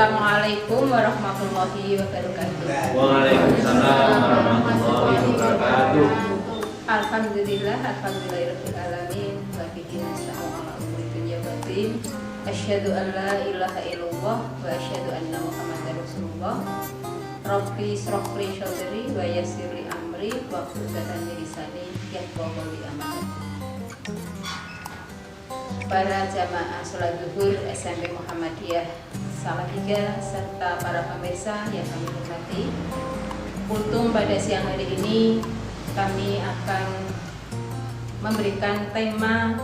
Assalamualaikum warahmatullahi wabarakatuh. Waalaikumsalam warahmatullahi wabarakatuh. Alhamdulillahirabbil alamin wa bihi nasta'inu ala umuri dunya waddin. Asyhadu an la ilaha illallah wa asyhadu anna Muhammadar Rasulullah. Rabbi shrah li sadri wa yassir li amri wa hlul 'uqdatam min lisani yafqahu qawli. Para jamaah sholat zuhur SMP Muhammadiyah Salatiga serta para pemirsa yang kami hormati, kultum pada siang hari ini kami akan memberikan tema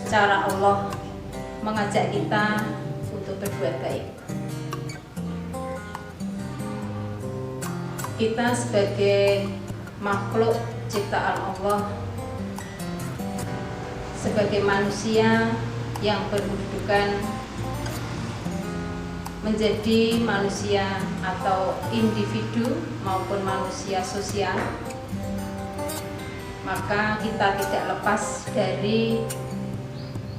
cara Allah mengajak kita untuk berbuat baik. Kita sebagai makhluk ciptaan Allah, sebagai manusia yang berkedudukan menjadi manusia atau individu maupun manusia sosial, maka kita tidak lepas dari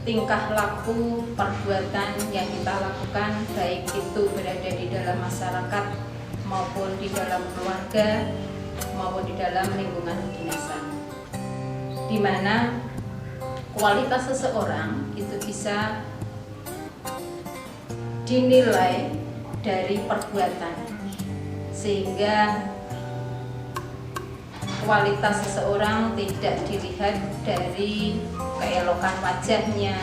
tingkah laku perbuatan yang kita lakukan, baik itu berada di dalam masyarakat maupun di dalam keluarga maupun di dalam lingkungan kedinasan, di mana kualitas seseorang itu bisa dinilai dari perbuatan, sehingga kualitas seseorang tidak dilihat dari keelokan wajahnya,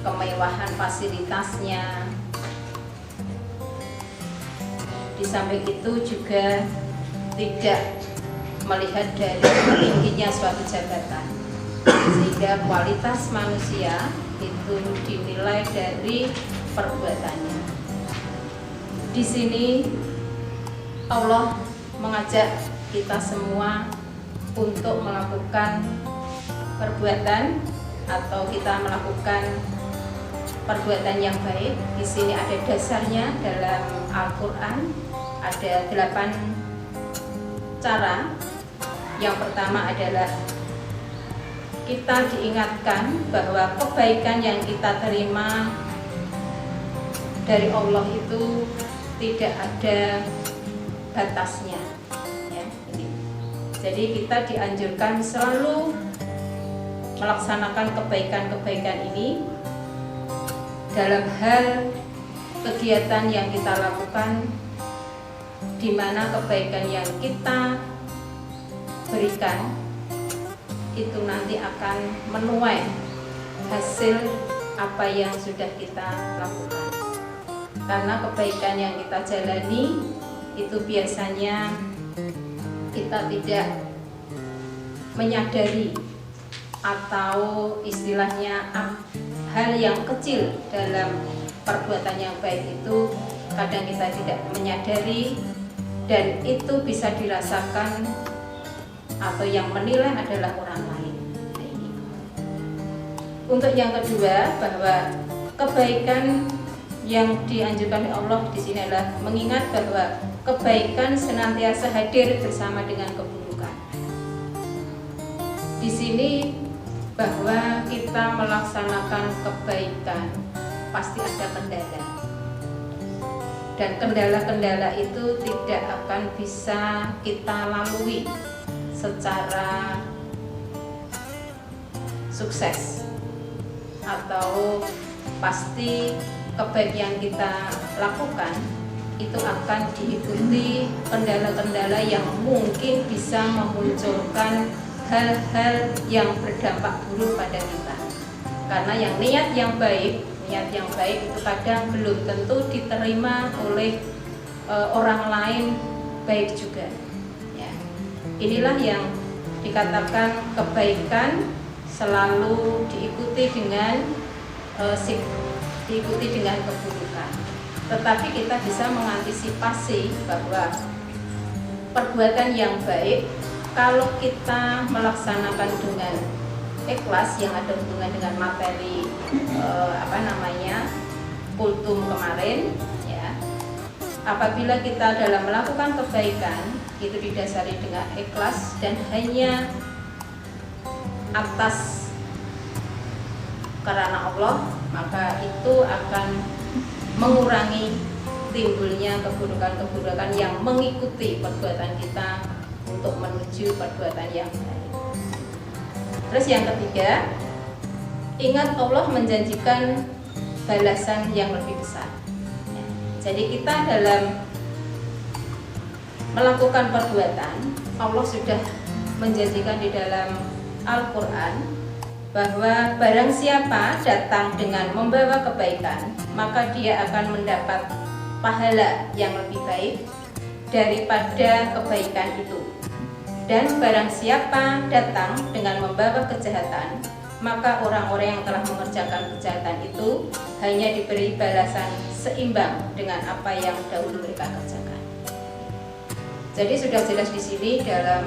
kemewahan fasilitasnya. Di samping itu juga tidak melihat dari tingginya suatu jabatan, sehingga kualitas manusia itu dinilai dari perbuatannya. Di sini Allah mengajak kita semua untuk melakukan perbuatan atau kita melakukan perbuatan yang baik. Di sini ada dasarnya dalam Al-Qur'an, ada 8 cara. Yang pertama adalah kita diingatkan bahwa kebaikan yang kita terima dari Allah itu tidak ada batasnya, ya. Jadi kita dianjurkan selalu melaksanakan kebaikan-kebaikan ini dalam hal kegiatan yang kita lakukan, di mana kebaikan yang kita berikan itu nanti akan menuai hasil apa yang sudah kita lakukan. Karena kebaikan yang kita jalani itu biasanya kita tidak menyadari, atau istilahnya hal yang kecil dalam perbuatan yang baik itu kadang kita tidak menyadari, dan itu bisa dirasakan atau yang menilai adalah orang lain. Untuk yang kedua, bahwa kebaikan yang dianjurkan oleh Allah di sini adalah mengingat bahwa kebaikan senantiasa hadir bersama dengan keburukan. Di sini bahwa kita melaksanakan kebaikan pasti ada kendala, dan kendala-kendala itu tidak akan bisa kita lalui secara sukses, atau pasti kebaikan yang kita lakukan itu akan diikuti kendala-kendala yang mungkin bisa memunculkan hal-hal yang berdampak buruk pada kita. Karena yang niat yang baik itu kadang belum tentu diterima oleh orang lain baik juga, ya. Inilah yang dikatakan kebaikan selalu diikuti dengan keburukan. Tetapi kita bisa mengantisipasi bahwa perbuatan yang baik, kalau kita melaksanakan dengan ikhlas, yang ada hubungan dengan materi kultum kemarin, ya. Apabila kita dalam melakukan kebaikan itu didasari dengan ikhlas dan hanya atas karena Allah, maka itu akan mengurangi timbulnya keburukan-keburukan yang mengikuti perbuatan kita untuk menuju perbuatan yang baik. Terus yang ketiga, ingat Allah menjanjikan balasan yang lebih besar. Jadi kita dalam melakukan perbuatan, Allah sudah menjanjikan di dalam Al-Quran bahwa barang siapa datang dengan membawa kebaikan, maka dia akan mendapat pahala yang lebih baik daripada kebaikan itu. Dan barang siapa datang dengan membawa kejahatan, maka orang-orang yang telah mengerjakan kejahatan itu hanya diberi balasan seimbang dengan apa yang dahulu mereka kerjakan. Jadi sudah jelas di sini dalam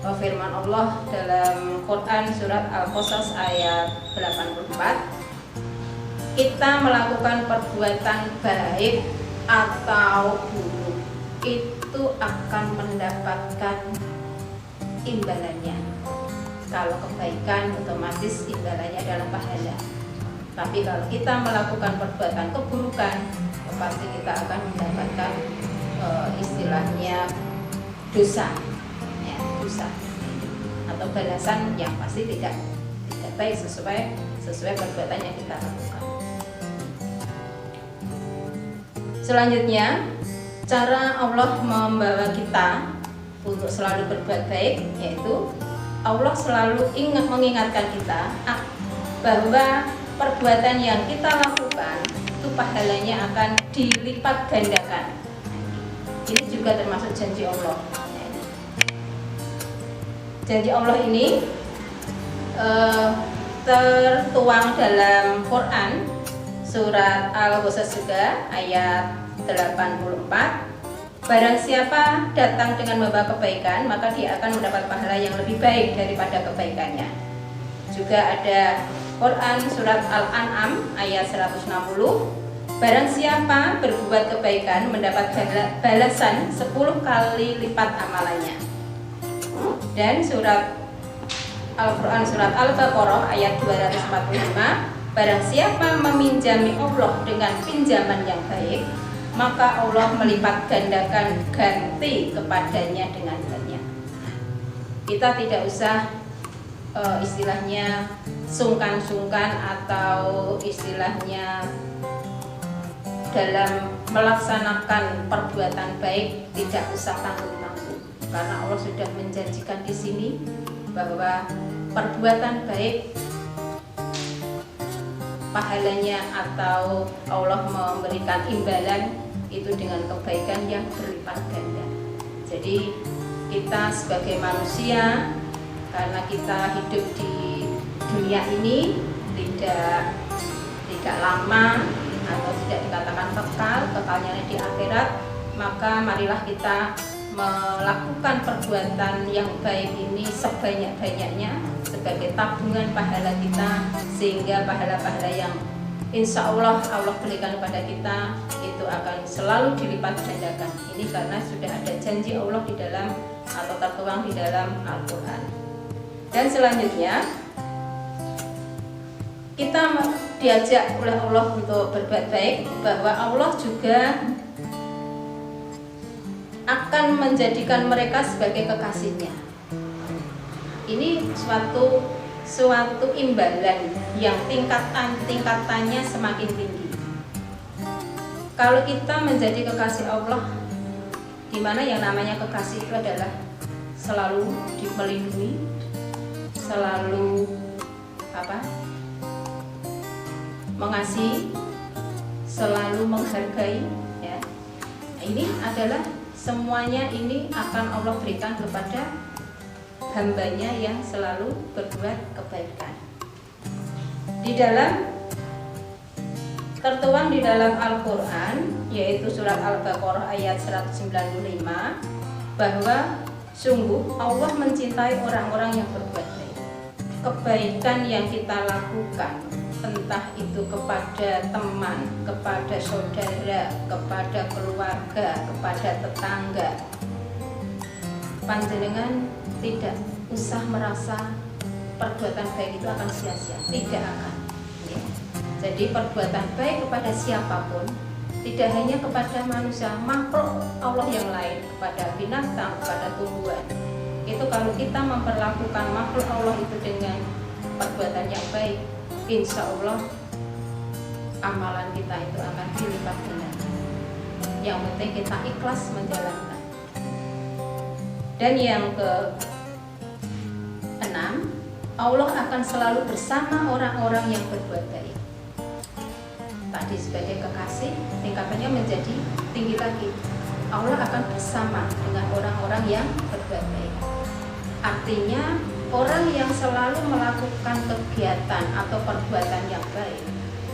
firman Allah dalam Quran surat Al-Qasas ayat 84, kita melakukan perbuatan baik atau buruk itu akan mendapatkan imbalannya. Kalau kebaikan otomatis imbalannya adalah pahala. Tapi kalau kita melakukan perbuatan keburukan, pasti kita akan mendapatkan istilahnya dosa, ya, dosa atau balasan yang pasti tidak baik sesuai perbuatan yang kita lakukan. Selanjutnya, cara Allah membawa kita untuk selalu berbuat baik, yaitu Allah selalu mengingatkan kita bahwa perbuatan yang kita lakukan itu pahalanya akan dilipat gandakan. Ini juga termasuk janji Allah. Janji Allah ini tertuang dalam Quran surat Al-Qasas juga ayat 84. Barang siapa datang dengan membawa kebaikan, maka dia akan mendapat pahala yang lebih baik daripada kebaikannya. Juga ada Quran surat Al-An'am ayat 160. Barang siapa berbuat kebaikan mendapat balasan 10 kali lipat amalannya. Dan surat Al-Quran surat Al-Baqarah ayat 245, barang siapa meminjami Allah dengan pinjaman yang baik, maka Allah melipat gandakan ganti kepadanya dengan banyak. Kita tidak usah istilahnya sungkan-sungkan atau istilahnya dalam melaksanakan perbuatan baik tidak usah tanggung-tanggung, karena Allah sudah menjanjikan di sini bahwa perbuatan baik pahalanya atau Allah memberikan imbalan itu dengan kebaikan yang berlipat ganda. Jadi kita sebagai manusia, karena kita hidup di dunia ini tidak lama atau tidak dikatakan kekal, kekalnya di akhirat, maka marilah kita melakukan perbuatan yang baik ini sebanyak-banyaknya sebagai tabungan pahala kita, sehingga pahala-pahala yang insya Allah berikan kepada kita itu akan selalu dilipat gandakan. Ini karena sudah ada janji Allah di dalam atau tertuang di dalam Al-Quran. Dan selanjutnya kita diajak oleh Allah untuk berbuat baik, bahwa Allah juga akan menjadikan mereka sebagai kekasihnya. Ini suatu imbalan yang tingkatannya semakin tinggi. Kalau kita menjadi kekasih Allah, di mana yang namanya kekasih itu adalah selalu melindungi, selalu mengasihi, selalu menghargai, ya. Ini adalah semuanya ini akan Allah berikan kepada hambanya yang selalu berbuat kebaikan. Di dalam tertuang di dalam Al-Quran, yaitu surat Al-Baqarah ayat 195, bahwa sungguh Allah mencintai orang-orang yang berbuat baik. Kebaikan yang kita lakukan, entah itu kepada teman, kepada saudara, kepada keluarga, kepada tetangga, panjenengan tidak usah merasa perbuatan baik itu akan sia-sia, tidak akan, ya. Jadi perbuatan baik kepada siapapun tidak hanya kepada manusia, makhluk Allah yang lain, kepada binatang, kepada tumbuhan. Itu kalau kita memperlakukan makhluk Allah itu dengan perbuatan yang baik, insya Allah amalan kita itu akan dilipat ganda. Yang penting kita ikhlas menjalankan. Dan yang ke-6, Allah akan selalu bersama orang-orang yang berbuat baik. Tadi sebagai kekasih, tingkatannya menjadi tinggi lagi. Allah akan bersama dengan orang-orang yang berbuat baik. Artinya orang yang selalu melakukan kegiatan atau perbuatan yang baik,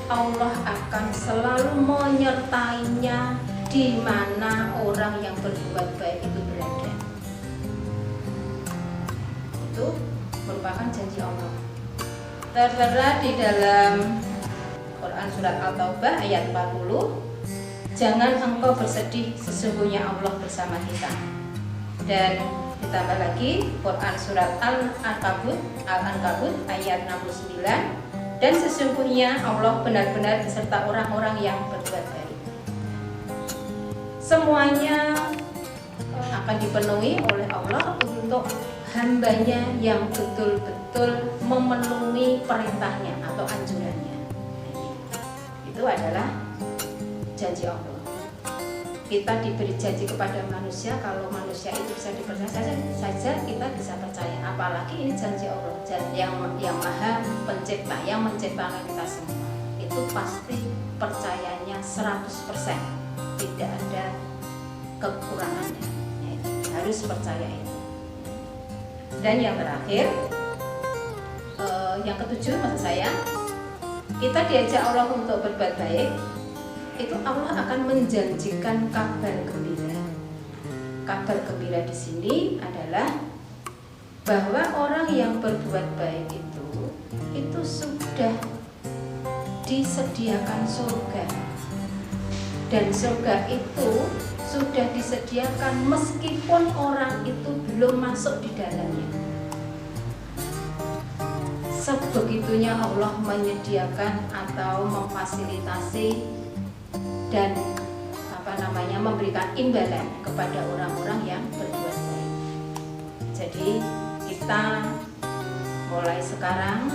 Allah akan selalu menyertainya di mana orang yang berbuat baik itu berada. Itu merupakan janji Allah. Tertera di dalam Quran surat Al-Taubah ayat 40, jangan engkau bersedih, sesungguhnya Allah bersama kita. Dan ditambah lagi Quran surat Al-Ankabut ayat 69, dan sesungguhnya Allah benar-benar beserta orang-orang yang berbuat baik. Semuanya akan dipenuhi oleh Allah untuk hambanya yang betul-betul memenuhi perintahnya atau anjurannya. Itu adalah janji Allah. Kita diberi janji kepada manusia, kalau manusia itu bisa dipercaya saja kita bisa percaya. Apalagi ini janji Allah, yang maha pencipta, yang menciptakan kita semua. Itu pasti percayanya 100%, tidak ada kekurangannya. Harus percaya itu. Dan yang terakhir, yang ke-7 maksud saya, kita diajak Allah untuk berbuat baik. Itu Allah akan menjanjikan kabar gembira. Kabar gembira di sini adalah bahwa orang yang berbuat baik itu sudah disediakan surga. Dan surga itu sudah disediakan meskipun orang itu belum masuk di dalamnya. Sebegitunya Allah menyediakan atau memfasilitasi dan memberikan imbalan kepada orang-orang yang berbuat baik. Jadi kita mulai sekarang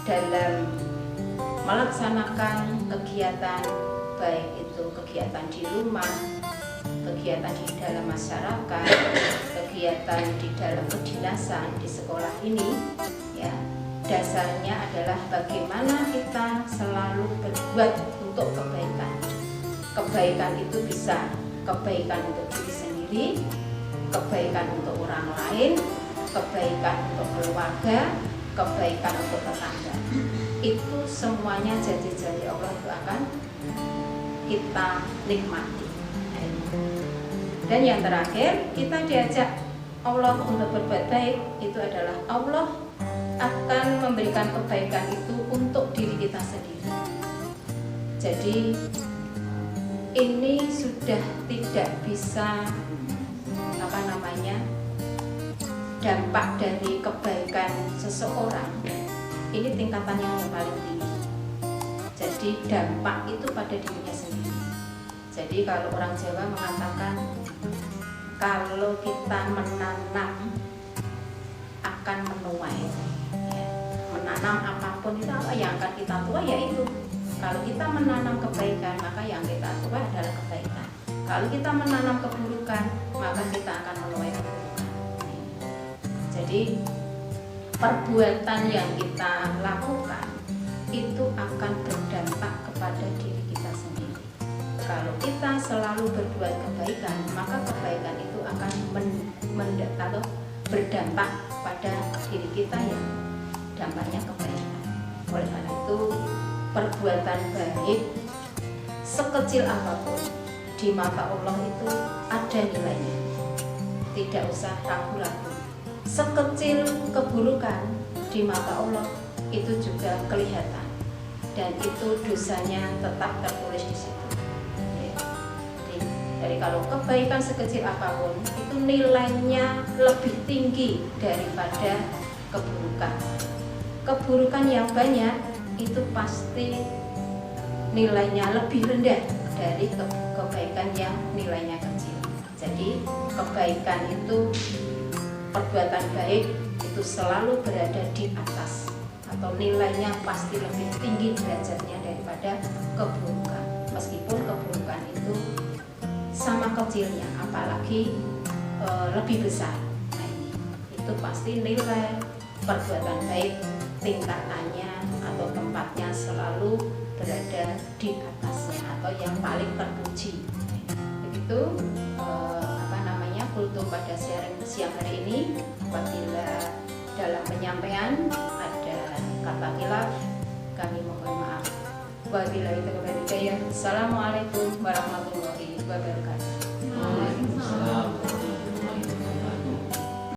dalam melaksanakan kegiatan, baik itu kegiatan di rumah, kegiatan di dalam masyarakat, kegiatan di dalam kedinasan, di sekolah ini, ya, dasarnya adalah bagaimana kita selalu berbuat untuk kebaikan. Kebaikan itu bisa kebaikan untuk diri sendiri, kebaikan untuk orang lain, kebaikan untuk keluarga, kebaikan untuk tetangga. Itu semuanya janji-janji Allah itu akan kita nikmati. Dan yang terakhir, kita diajak Allah untuk berbuat baik. Itu adalah Allah akan memberikan kebaikan itu untuk diri kita sendiri. Jadi ini sudah tidak bisa dampak dari kebaikan seseorang. Ini tingkatan yang paling tinggi. Jadi dampak itu pada dirinya sendiri. Jadi kalau orang Jawa mengatakan kalau kita menanam akan menuai. Menanam apapun itu apa yang akan kita tuai, yaitu kalau kita menanam kebaikan maka yang kita tuai adalah kebaikan. Kalau kita menanam keburukan maka kita akan menuai keburukan. Jadi perbuatan yang kita lakukan itu akan berdampak kepada diri kita sendiri. Kalau kita selalu berbuat kebaikan, maka kebaikan itu akan berdampak pada diri kita yang dampaknya kebaikan. Oleh karena itu, perbuatan baik sekecil apapun di mata Allah itu ada nilainya. Tidak usah ragu-ragu. Sekecil keburukan di mata Allah itu juga kelihatan, dan itu dosanya tetap tertulis di situ. Jadi kalau kebaikan sekecil apapun itu nilainya lebih tinggi daripada keburukan. Keburukan yang banyak itu pasti nilainya lebih rendah dari kebaikan yang nilainya kecil. Jadi kebaikan itu, perbuatan baik itu selalu berada di atas, atau nilainya pasti lebih tinggi derajatnya daripada keburukan. Meskipun keburukan itu sama kecilnya, apalagi lebih besar. Nah, itu pasti nilai perbuatan baik tingkatannya atau tempatnya selalu berada di atasnya atau yang paling terpuji. Begitu kultum pada siang hari ini. Apabila dalam penyampaian ada kata khilaf, kami mohon maaf. Wabillahi taufiq wal hidayah. Assalamualaikum warahmatullahi wabarakatuh.